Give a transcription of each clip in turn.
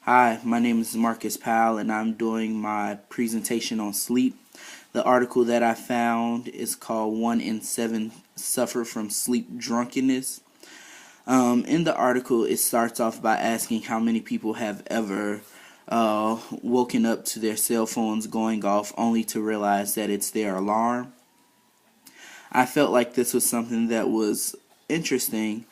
Hi, my name is Marcus Powell, and I'm doing my presentation on sleep. The article that I found is called 1 in 7 Suffer from Sleep Drunkenness. In the article, it starts off by asking how many people have ever woken up to their cell phones going off only to realize that it's their alarm. I felt like this was something that was interesting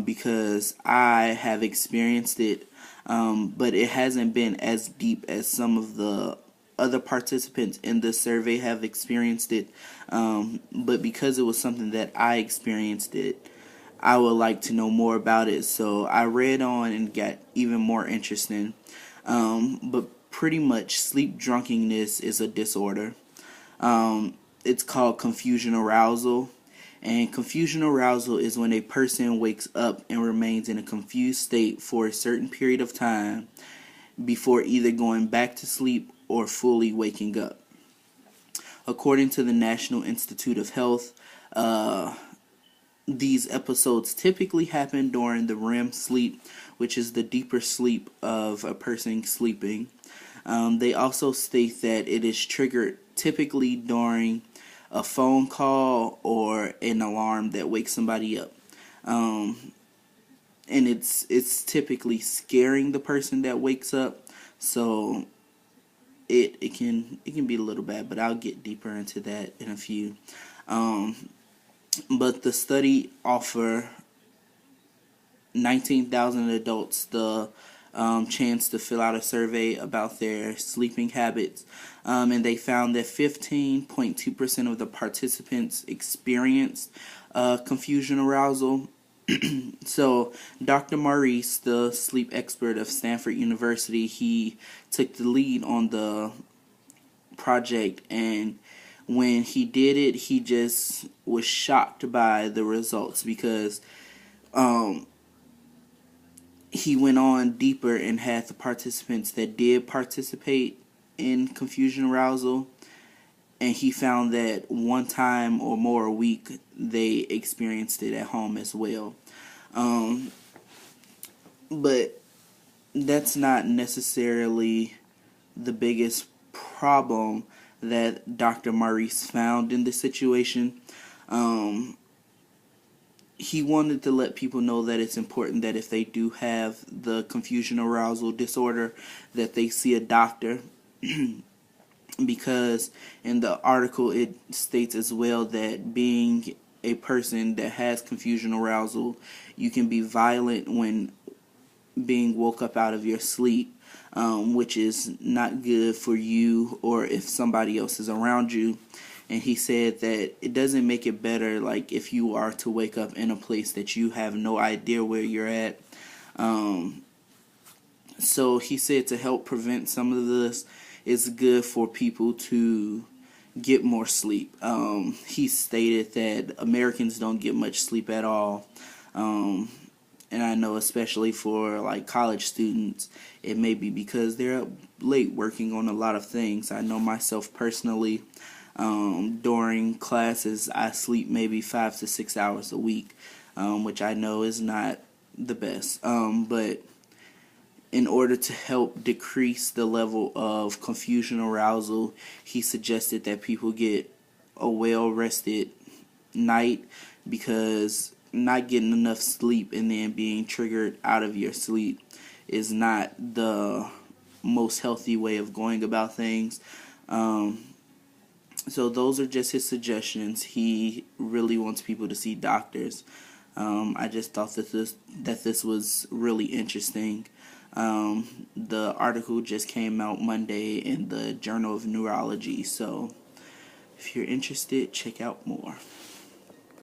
because I have experienced it, but it hasn't been as deep as some of the other participants in this survey have experienced it. But because it was something that I experienced it, I would like to know more about it. So I read on and got even more interested. But pretty much, sleep drunkenness is a disorder. It's called confusion arousal. And confusion arousal is when a person wakes up and remains in a confused state for a certain period of time before either going back to sleep or fully waking up. According to the National Institute of Health, these episodes typically happen during the REM sleep, which is the deeper sleep of a person sleeping. They also state that it is triggered typically during a phone call or an alarm that wakes somebody up. And it's typically scaring the person that wakes up, so it can be a little bad, but I'll get deeper into that in a few. But the study offered 19,000 adults the chance to fill out a survey about their sleeping habits, and they found that 15.2% of the participants experienced confusion arousal. So Dr. Maurice, the sleep expert of Stanford University, he took the lead on the project, and when he did it, he just was shocked by the results because he went on deeper and had the participants that did participate in confusion arousal, and he found that one time or more a week they experienced it at home as well. But that's not necessarily the biggest problem that Dr. Maurice found in this situation. He wanted to let people know that it's important that if they do have the confusion arousal disorder, that they see a doctor. Because in the article it states as well that being a person that has confusion arousal, you can be violent when being woke up out of your sleep, which is not good for you or if somebody else is around you. And he said that it doesn't make it better, like if you are to wake up in a place that you have no idea where you're at. So he said to help prevent some of this, it's good for people to get more sleep. He stated that Americans don't get much sleep at all. And I know especially for like college students, it may be because they're up late working on a lot of things. I know myself personally, during classes, I sleep maybe 5 to 6 hours a week, which I know is not the best. But in order to help decrease the level of confusion arousal, he suggested that people get a well-rested night, because not getting enough sleep and then being triggered out of your sleep is not the most healthy way of going about things. So those are just his suggestions. He really wants people to see doctors. I just thought that this was really interesting. The article just came out Monday in the Journal of Neurology, so if you're interested, check out more.